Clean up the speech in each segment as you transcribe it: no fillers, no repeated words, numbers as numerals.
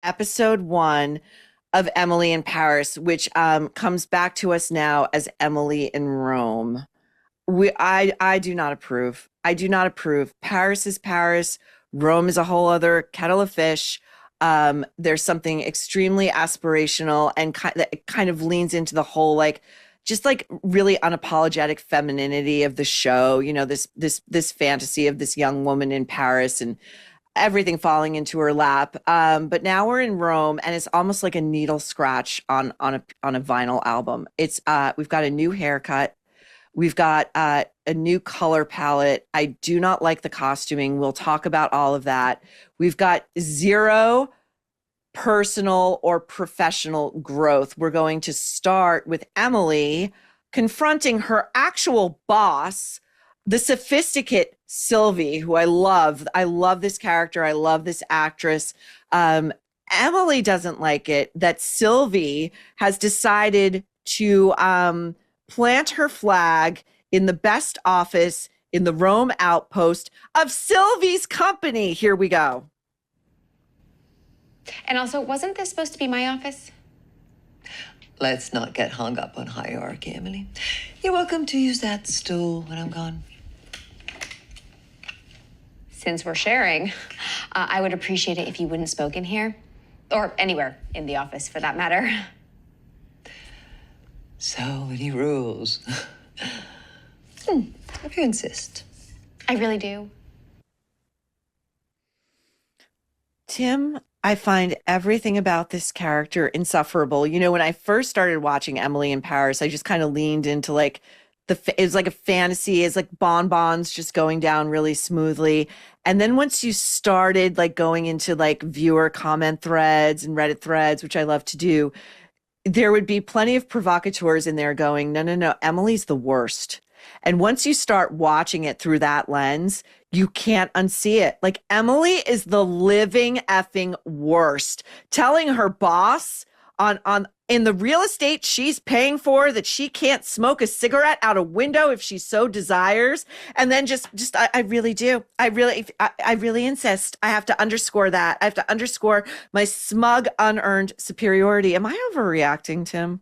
episode 1 of Emily in Paris, which comes back to us now as Emily in Rome. I do not approve. I do not approve. Paris is Paris. Rome is a whole other kettle of fish. There's something extremely aspirational and that kind of leans into the whole just really unapologetic femininity of the show. You know, this fantasy of this young woman in Paris and everything falling into her lap. But now we're in Rome, and it's almost like a needle scratch on a vinyl album. It's we've got a new haircut. We've got a new color palette. I do not like the costuming. We'll talk about all of that. We've got zero personal or professional growth. We're going to start with Emily confronting her actual boss, the sophisticate Sylvie, who I love. I love this character. I love this actress. Emily doesn't like it that Sylvie has decided to plant her flag in the best office in the Rome outpost of Sylvie's company. Here we go. And also, wasn't this supposed to be my office? Let's not get hung up on hierarchy, Emily. You're welcome to use that stool when I'm gone. Since we're sharing, I would appreciate it if you wouldn't smoke in here. Or anywhere in the office, for that matter. So many rules. If you insist. I really do. Tim, I find everything about this character insufferable. You know, when I first started watching Emily in Paris, I just kind of leaned into it was like a fantasy. It's like bonbons just going down really smoothly. And then once you started going into viewer comment threads and Reddit threads, which I love to do, there would be plenty of provocateurs in there going, no, Emily's the worst. And once you start watching it through that lens, you can't unsee it. Emily is the living effing worst, telling her boss on in the real estate she's paying for that she can't smoke a cigarette out a window if she so desires. And then I really do. I really insist. I have to underscore that. I have to underscore my smug, unearned superiority. Am I overreacting, Tim?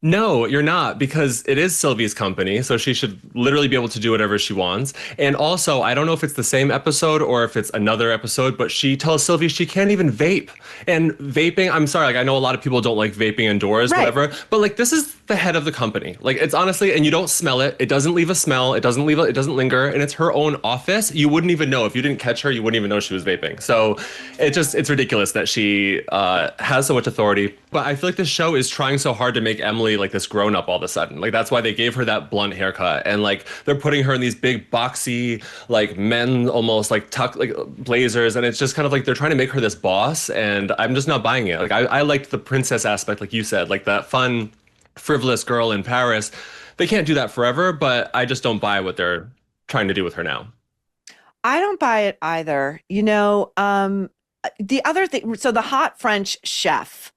No, you're not, because it is Sylvie's company, so she should literally be able to do whatever she wants. And also, I don't know if it's the same episode or if it's another episode, but she tells Sylvie she can't even vape. And vaping, I'm sorry, I know a lot of people don't like vaping indoors, right, whatever, but this is the head of the company. It's honestly, and you don't smell it. It doesn't leave a smell. It doesn't linger, and it's her own office. You wouldn't even know if you didn't catch her. You wouldn't even know she was vaping. So it's ridiculous that she has so much authority. But I feel like this show is trying so hard to make Emily this grown up all of a sudden. That's why they gave her that blunt haircut, and they're putting her in these big boxy men almost tuck blazers, and it's just kind of they're trying to make her this boss, and I'm just not buying it. I liked the princess aspect, like you said, that fun, frivolous girl in Paris. They can't do that forever, but I just don't buy what they're trying to do with her now. I don't buy it either. You know, the other thing, so the hot French chef,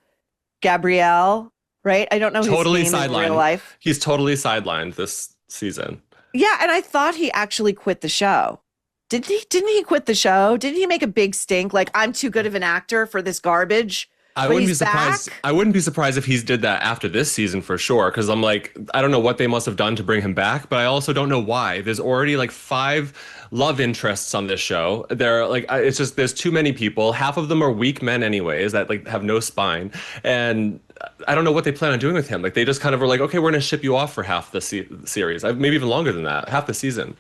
Gabrielle, right? I don't know totally his name in real life. He's totally sidelined this season. Yeah, and I thought he actually quit the show. Didn't he quit the show? Didn't he make a big stink? I'm too good of an actor for this garbage. I wouldn't be surprised. I wouldn't be surprised if he's did that after this season for sure. Because I'm I don't know what they must have done to bring him back, but I also don't know why. There's already 5 love interests on this show. It's just there's too many people. Half of them are weak men anyways that have no spine, and I don't know what they plan on doing with him. They just kind of were okay, we're gonna ship you off for half the series, maybe even longer than that, half the season.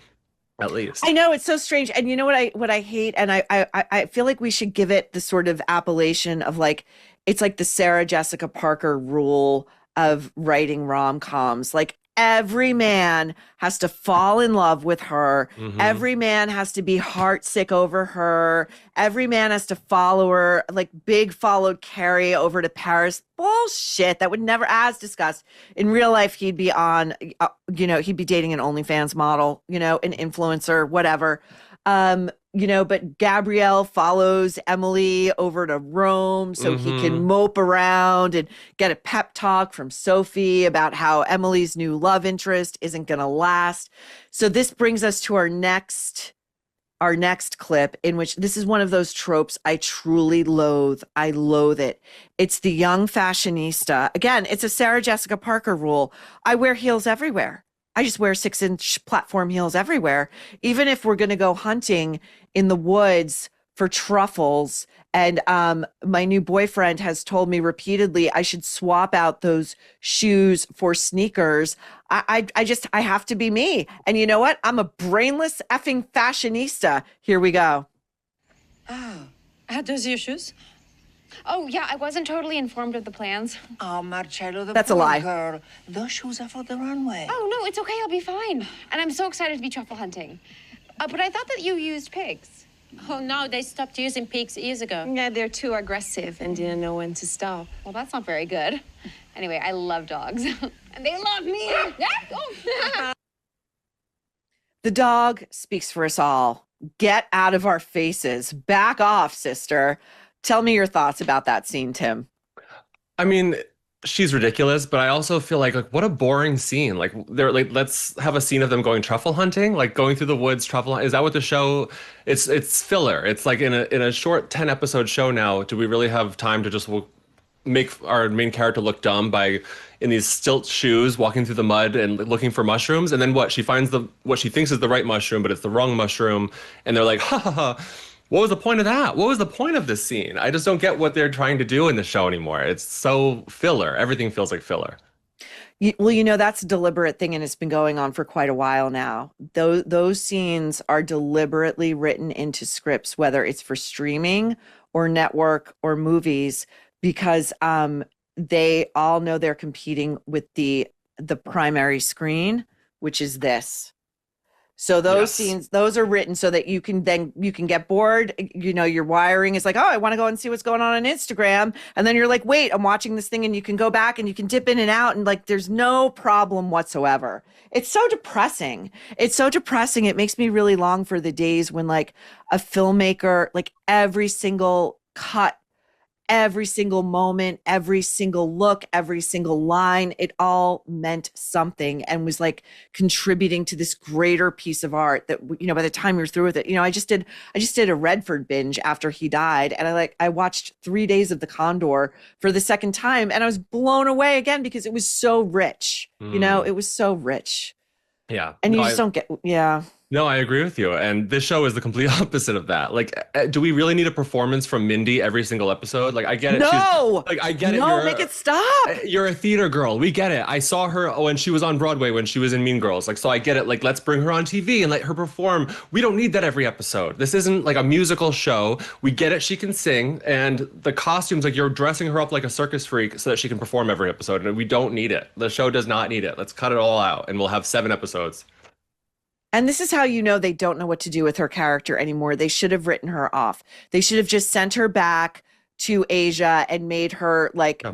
At least. I know, it's so strange. And you know what I hate, and I feel like we should give it the sort of appellation of it's the Sarah Jessica Parker rule of writing rom-coms. Every man has to fall in love with her. Mm-hmm. Every man has to be heartsick over her. Every man has to follow her, Big followed Carrie over to Paris. Bullshit. That would never, as discussed. In real life, he'd be on, he'd be dating an OnlyFans model, an influencer, whatever. But Gabrielle follows Emily over to Rome so he can mope around and get a pep talk from Sophie about how Emily's new love interest isn't going to last. So this brings us to our next our next clip, in which this is one of those tropes I truly loathe. I loathe it. It's the young fashionista. Again, it's a Sarah Jessica Parker rule. I wear heels everywhere. I just wear 6-inch platform heels everywhere. Even if we're going to go hunting in the woods for truffles. And my new boyfriend has told me repeatedly I should swap out those shoes for sneakers. I have to be me. And you know what? I'm a brainless effing fashionista. Here we go. Oh, are those your shoes? Oh, yeah, I wasn't totally informed of the plans. Oh, Marcello, That's a lie. girl. Those shoes are for the runway. Oh, no, it's okay. I'll be fine. And I'm so excited to be truffle hunting. But I thought that you used pigs. Oh, no, they stopped using pigs years ago. Yeah, they're too aggressive and didn't know when to stop. Well, that's not very good. Anyway, I love dogs. And they love me. The dog speaks for us all. Get out of our faces. Back off, sister. Tell me your thoughts about that scene, Tim. I mean, she's ridiculous, but I also feel like what a boring scene. Like they're like, let's have a scene of them going truffle hunting, like going through the woods, truffle. Is that what the show? It's filler. It's like in a short 10 episode show now. Do we really have time to just make our main character look dumb by in these stilt shoes walking through the mud and looking for mushrooms? And then what? She finds what she thinks is the right mushroom, but it's the wrong mushroom. And they're like, ha ha ha. What was the point of that? What was the point of this scene? I just don't get what they're trying to do in the show anymore. It's so filler. Everything feels like filler. Well, that's a deliberate thing, and it's been going on for quite a while now. Those scenes are deliberately written into scripts, whether it's for streaming or network or movies, because they all know they're competing with the primary screen, which is this. So those scenes, those are written so that you can get bored. Your wiring is like, oh, I want to go and see what's going on Instagram. And then you're like, wait, I'm watching this thing, and you can go back and you can dip in and out. And like, there's no problem whatsoever. It's so depressing. It's so depressing. It makes me really long for the days when like a filmmaker, like every single cut, every single moment, every single look, every single line, it all meant something and was like contributing to this greater piece of art that, by the time you're through with it, I just did a Redford binge after he died. And I watched 3 days of The Condor for the second time, and I was blown away again because it was so rich, it was so rich. Yeah. And you just don't get, yeah. No, I agree with you. And this show is the complete opposite of that. Like, do we really need a performance from Mindy every single episode? Like, I get it. No, I get it. No, make it stop. You're a theater girl. We get it. I saw her when she was on Broadway, when she was in Mean Girls. Like, so I get it. Like, let's bring her on TV and let her perform. We don't need that every episode. This isn't like a musical show. We get it. She can sing, and the costumes, like you're dressing her up like a circus freak so that she can perform every episode. And we don't need it. The show does not need it. Let's cut it all out, and we'll have 7 episodes. And this is how they don't know what to do with her character anymore. They should have written her off. They should have just sent her back to Asia and made her like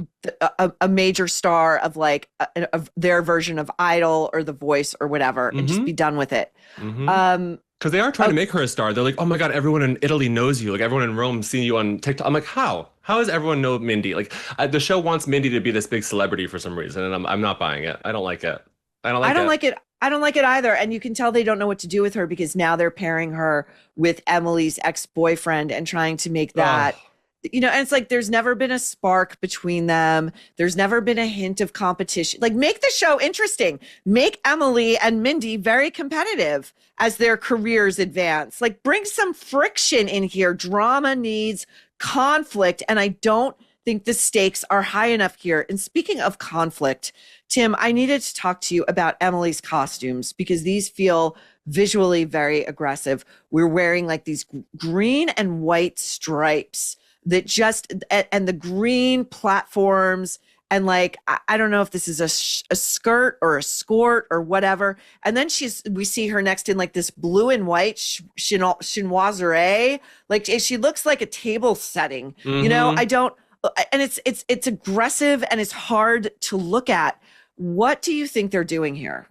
a major star of like of their version of Idol or The Voice or whatever, and just be done with it. Because they are trying to make her a star. They're like, oh my God, everyone in Italy knows you. Like everyone in Rome seeing you on TikTok. I'm like, how? How does everyone know Mindy? Like the show wants Mindy to be this big celebrity for some reason, and I'm not buying it. I don't like it. I don't like it. I don't like it either. And you can tell they don't know what to do with her because now they're pairing her with Emily's ex-boyfriend and trying to make that, and it's like, there's never been a spark between them. There's never been a hint of competition. Like, make the show interesting. Make Emily and Mindy very competitive as their careers advance. Like, bring some friction in here. Drama needs conflict. And I don't think the stakes are high enough here. And speaking of conflict, Tim, I needed to talk to you about Emily's costumes because these feel visually very aggressive. We're wearing like these green and white stripes that and the green platforms. And like, I don't know if this is a skirt or a skirt or whatever. And then we see her next in like this blue and white chinoiserie. Like she looks like a table setting, I don't, and it's aggressive and it's hard to look at. What do you think they're doing here?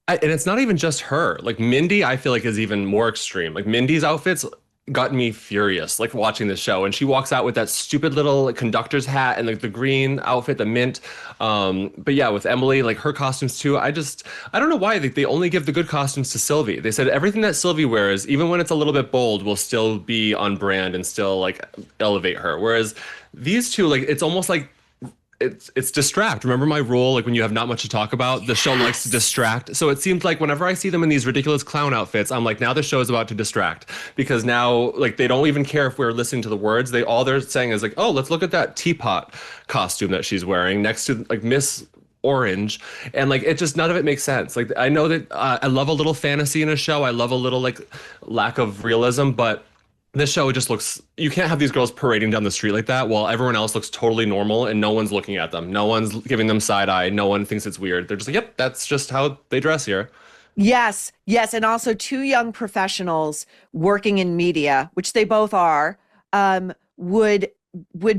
And it's not even just her. Like Mindy, I feel like is even more extreme. Like Mindy's outfits gotten me furious, like watching this show. And she walks out with that stupid little like, conductor's hat and like the green outfit, the mint. But yeah, with Emily, like her costumes too. I don't know why they only give the good costumes to Sylvie. They said everything that Sylvie wears, even when it's a little bit bold, will still be on brand and still like elevate her. Whereas these two, like it's almost like it's distract. Remember my rule, like when you have not much to talk about, the show likes to distract. So it seems like whenever I see them in these ridiculous clown outfits, I'm like, now the show is about to distract, because now like they don't even care if we're listening to the words. All they're saying is like, oh, let's look at that teapot costume that she's wearing next to like Miss Orange, and like it just, none of it makes sense. Like I know that I love a little fantasy in a show. I love a little like lack of realism, but this show just looks, you can't have these girls parading down the street like that while everyone else looks totally normal and no one's looking at them. No one's giving them side eye. No one thinks it's weird. They're just like, yep, that's just how they dress here. Yes, yes. And also two young professionals working in media, which they both are, would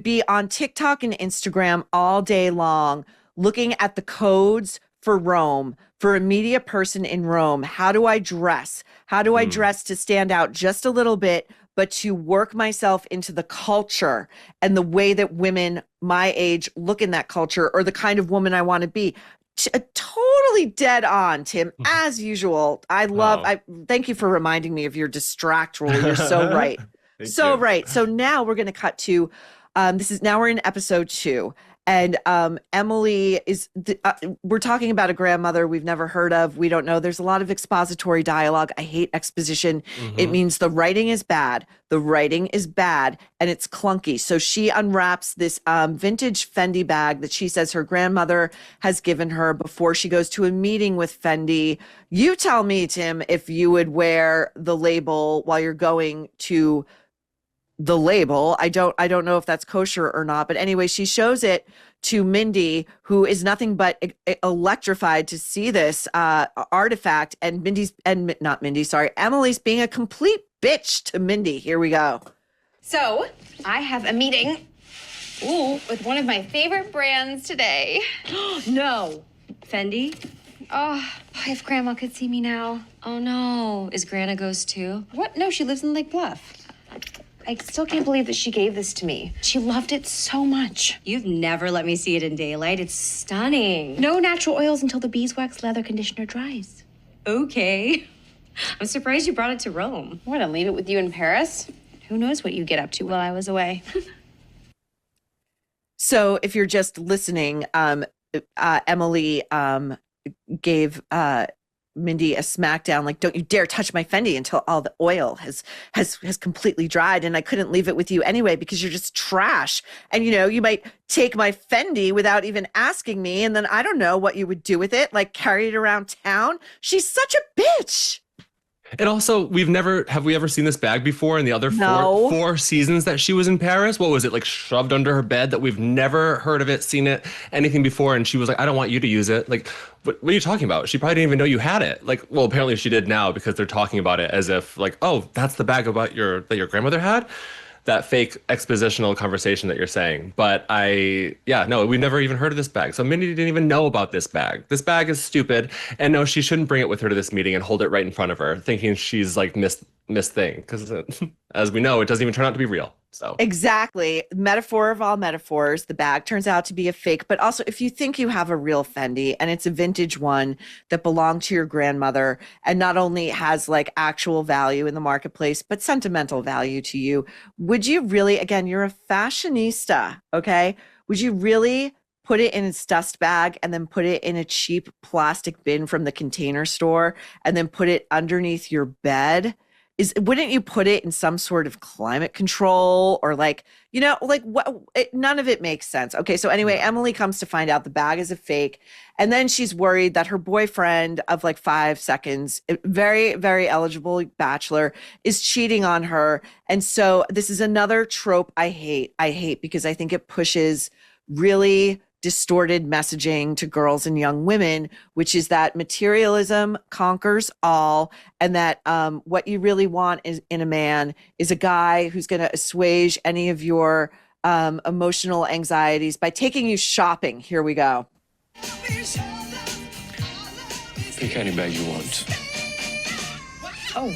be on TikTok and Instagram all day long, looking at the codes for Rome, for a media person in Rome. How do I dress? How do I dress to stand out just a little bit, but to work myself into the culture and the way that women my age look in that culture, or the kind of woman I want to be? Totally dead on, Tim, as usual. I thank you for reminding me of your distract rule. You're so right. So right. So now we're going to cut to, we're in episode 2. And Emily we're talking about a grandmother we've never heard of. We don't know. There's a lot of expository dialogue. I hate exposition. It means the writing is bad. The writing is bad and it's clunky. So she unwraps this vintage Fendi bag that she says her grandmother has given her before she goes to a meeting with Fendi. You tell me, Tim, if you would wear the label while you're going to the label. I don't know if that's kosher or not, but anyway, she shows it to Mindy, who is nothing but electrified to see this artifact, and Emily's being a complete bitch to Mindy. Here we go. So I have a meeting with one of my favorite brands today. No. Fendi? Oh, if Grandma could see me now. Oh no. Is Grandma goes too? What? No, she lives in Lake Bluff. I still can't believe that she gave this to me. She loved it so much. You've never let me see it in daylight. It's stunning. No natural oils until the beeswax leather conditioner dries. Okay. I'm surprised you brought it to Rome. What, and leave it with you in Paris? Who knows what you get up to while I was away. So if you're just listening, Emily gave Mindy a smackdown, like, don't you dare touch my Fendi until all the oil has completely dried, and I couldn't leave it with you anyway because you're just trash. And you might take my Fendi without even asking me, and then I don't know what you would do with it, like carry it around town. She's such a bitch. And also, have we ever seen this bag before in the other four seasons that she was in Paris? What was it, like shoved under her bed, that we've never heard of it, seen it, anything before? And she was like, I don't want you to use it. Like, what are you talking about? She probably didn't even know you had it. Like, well, apparently she did now, because they're talking about it as if like, oh, that's the bag that your grandmother had? That fake expositional conversation that you're saying. But we've never even heard of this bag. So Mindy didn't even know about this bag. This bag is stupid. And no, she shouldn't bring it with her to this meeting and hold it right in front of her, thinking she's like Miss Thing. Because as we know, it doesn't even turn out to be real. So exactly. Metaphor of all metaphors. The bag turns out to be a fake. But also, if you think you have a real Fendi and it's a vintage one that belonged to your grandmother and not only has like actual value in the marketplace, but sentimental value to you, would you really, again, you're a fashionista, okay? Would you really put it in its dust bag and then put it in a cheap plastic bin from the Container Store and then put it underneath your bed? Wouldn't you put it in some sort of climate control, or none of it makes sense. Okay. So anyway, Emily comes to find out the bag is a fake. And then she's worried that her boyfriend of like 5 seconds, very, very eligible bachelor, is cheating on her. And so this is another trope I hate because I think it pushes really distorted messaging to girls and young women, which is that materialism conquers all, and that what you really want in a man is a guy who's going to assuage any of your emotional anxieties by taking you shopping. Here we go. Pick any bag you want. Oh,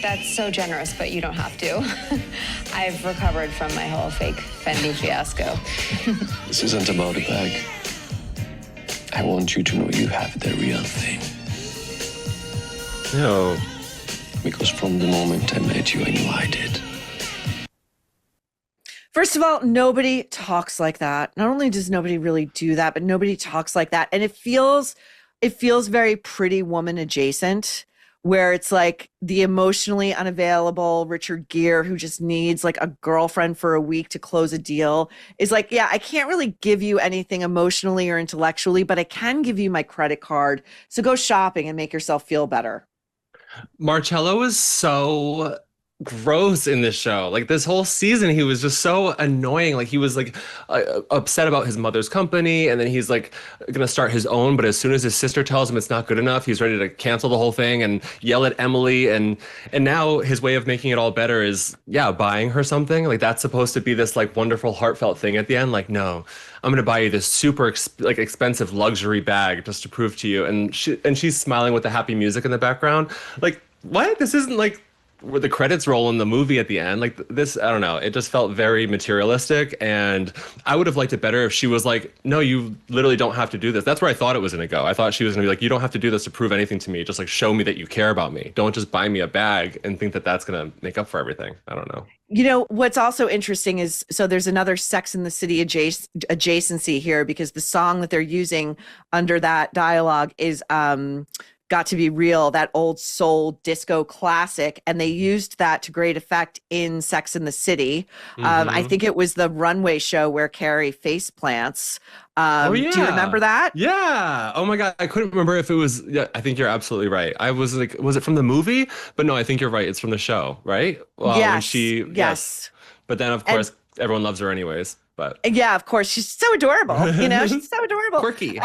That's so generous, but you don't have to. I've recovered from my whole fake Fendi fiasco. This isn't about a bag. I want you to know you have the real thing. No. Because from the moment I met you, I knew I did. First of all, nobody talks like that. Not only does nobody really do that, but nobody talks like that. And it feels very Pretty Woman adjacent, where it's like the emotionally unavailable Richard Gere who just needs like a girlfriend for a week to close a deal is like, yeah, I can't really give you anything emotionally or intellectually, but I can give you my credit card. So go shopping and make yourself feel better. Marcello is so gross in this show. Like this whole season, he was just so annoying. Like he was like upset about his mother's company, and then he's like gonna start his own. But as soon as his sister tells him it's not good enough, he's ready to cancel the whole thing and yell at Emily. And now his way of making it all better is buying her something. Like that's supposed to be this like wonderful heartfelt thing at the end. Like no, I'm gonna buy you this super expensive luxury bag just to prove to you. And she's smiling with the happy music in the background. Like what? This isn't like where the credits roll in the movie at the end. Like this, I don't know. It just felt very materialistic, and I would have liked it better if she was like, no, you literally don't have to do this. That's where I thought it was going to go. I thought she was going to be like, you don't have to do this to prove anything to me. Just like show me that you care about me. Don't just buy me a bag and think that that's going to make up for everything. I don't know. You know, what's also interesting is, so there's another Sex and the City adjacency here, because the song that they're using under that dialogue is Got to Be Real, that old soul disco classic. And they used that to great effect in Sex and the City. I think it was the runway show where Carrie face plants. Do you remember that? Yeah. Oh my God. I couldn't remember if it was, I think you're absolutely right. I was like, was it from the movie? But no, I think you're right. It's from the show, right? Well, yes. Yes. But then of course, everyone loves her anyways, but. Yeah, of course. She's so adorable. You know, she's so adorable. Quirky.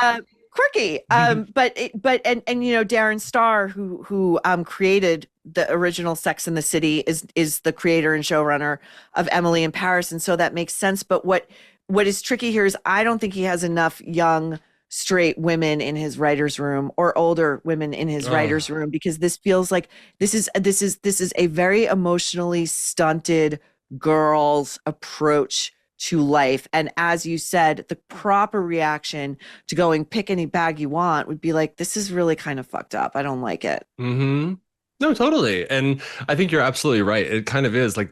But you know, Darren Star, who created the original Sex and the City, is the creator and showrunner of Emily in Paris, and so that makes sense. But what is tricky here is I don't think he has enough young straight women in his writer's room, or older women in his writer's room, because this feels like this is a very emotionally stunted girl's approach to life. And as you said, the proper reaction to going pick any bag you want would be like, this is really kind of fucked up. I don't like it. No, totally. And I think you're absolutely right. It kind of is like,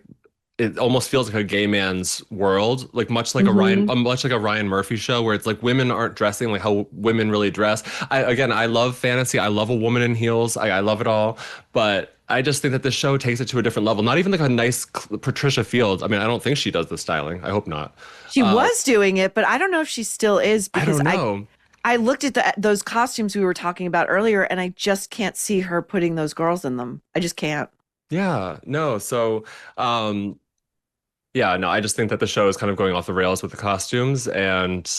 it almost feels like a gay man's world, like much like a Ryan Murphy show, where it's like women aren't dressing like how women really dress. I love fantasy. I love a woman in heels. I love it all. But I just think that the show takes it to a different level. Not even like a nice Patricia Fields. I mean, I don't think she does the styling. I hope not. She was doing it, but I don't know if she still is, because I don't know. I looked at those costumes we were talking about earlier, and I just can't see her putting those girls in them. I just can't. Yeah, no. So, yeah, no, I just think that the show is kind of going off the rails with the costumes, and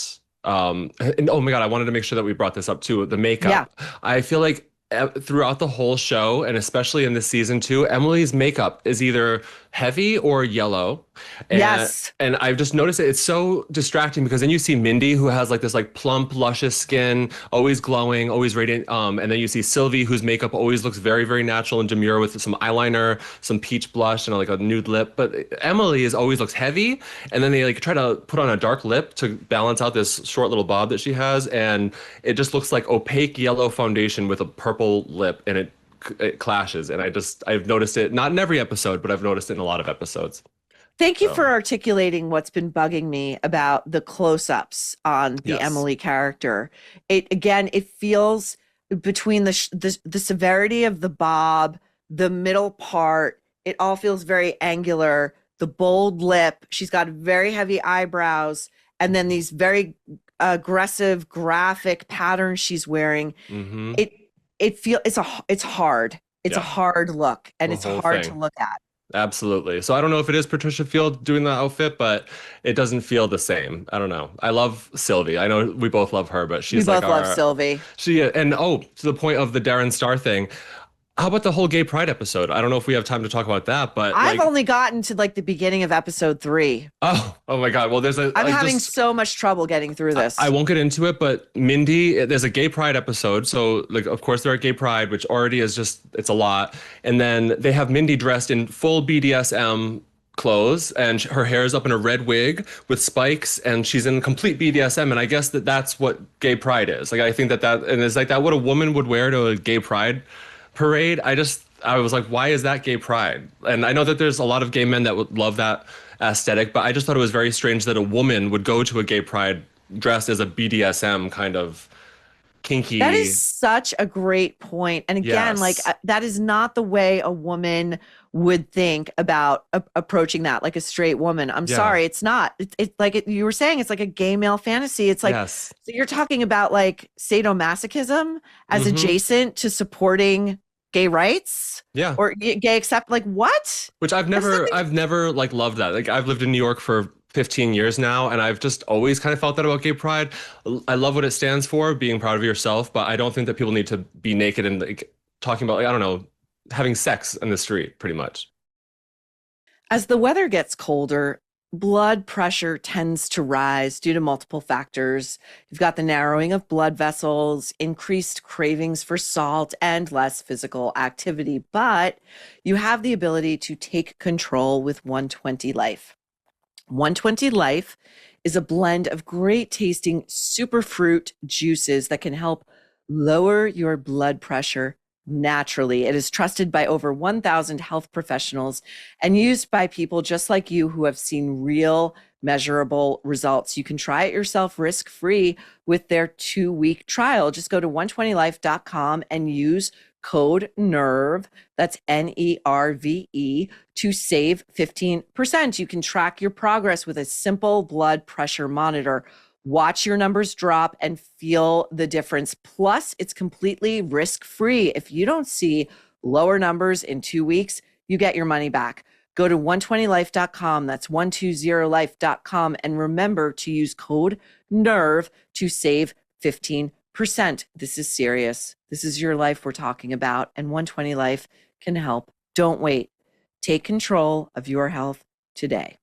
oh my God, I wanted to make sure that we brought this up too. The makeup. Yeah. I feel like throughout the whole show, and especially in this season too, Emily's makeup is either heavy or yellow. Yes. And I've just noticed it's so distracting, because then you see Mindy, who has like this like plump, luscious skin, always glowing, always radiant. And then you see Sylvie, whose makeup always looks very, very natural and demure, with some eyeliner, some peach blush, and like a nude lip. But Emily always looks heavy. And then they like try to put on a dark lip to balance out this short little bob that she has. And it just looks like opaque yellow foundation with a purple lip, and it clashes. And I've noticed it, not in every episode, but I've noticed it in a lot of episodes. Thank you for articulating what's been bugging me about the close-ups on the Emily character. It feels between the severity of the bob, the middle part, it all feels very angular. The bold lip, she's got very heavy eyebrows, and then these very aggressive graphic patterns she's wearing. It's hard. It's a hard look, and it's hard to look at. Absolutely. So I don't know if it is Patricia Field doing the outfit, but it doesn't feel the same. I don't know. I love Sylvie. I know we both love her, but she's we both love Sylvie. And to the point of the Darren Star thing, How about the whole gay pride episode? I don't know if we have time to talk about that, but I've like, only gotten to like the beginning of episode 3. oh my God. Well, I'm having so much trouble getting through this. I won't get into it, but Mindy, there's a gay pride episode. So like, of course they're at gay pride, which already is just, it's a lot. And then they have Mindy dressed in full BDSM clothes and her hair is up in a red wig with spikes and she's in complete BDSM. And I guess that's what gay pride is. Like, I think and it's like that what a woman would wear to a gay pride parade. I was like, why is that gay pride? And I know that there's a lot of gay men that would love that aesthetic, but I just thought it was very strange that a woman would go to a gay pride dressed as a BDSM kind of kinky. That is such a great point. And again, Yes. like that is not the way a woman would think about approaching that, like a straight woman. I'm Yeah. sorry, it's not. It's like you were saying, it's like a gay male fantasy. It's like, Yes. so you're talking about like sadomasochism as Mhm. adjacent to supporting gay rights Yeah. or gay accept, like what? Which I've never like loved that. Like, I've lived in New York for 15 years now, and I've just always kind of felt that about gay pride. I love what it stands for, being proud of yourself, but I don't think that people need to be naked and like talking about, like, I don't know, having sex in the street, pretty much. As the weather gets colder, blood pressure tends to rise due to multiple factors. You've got the narrowing of blood vessels, increased cravings for salt, and less physical activity. But you have the ability to take control with 120 Life. 120 Life is a blend of great tasting superfruit juices that can help lower your blood pressure naturally. It is trusted by over 1,000 health professionals and used by people just like you who have seen real measurable results. You can try it yourself risk-free with their 2-week trial. Just go to 120life.com and use code NERVE, that's NERVE, to save 15%. You can track your progress with a simple blood pressure monitor. Watch your numbers drop and feel the difference. Plus, it's completely risk-free. If you don't see lower numbers in 2 weeks, you get your money back. Go to 120life.com, that's 120life.com, and remember to use code NERVE to save 15%. This is serious. This is your life we're talking about, and 120 Life can help. Don't wait. Take control of your health today.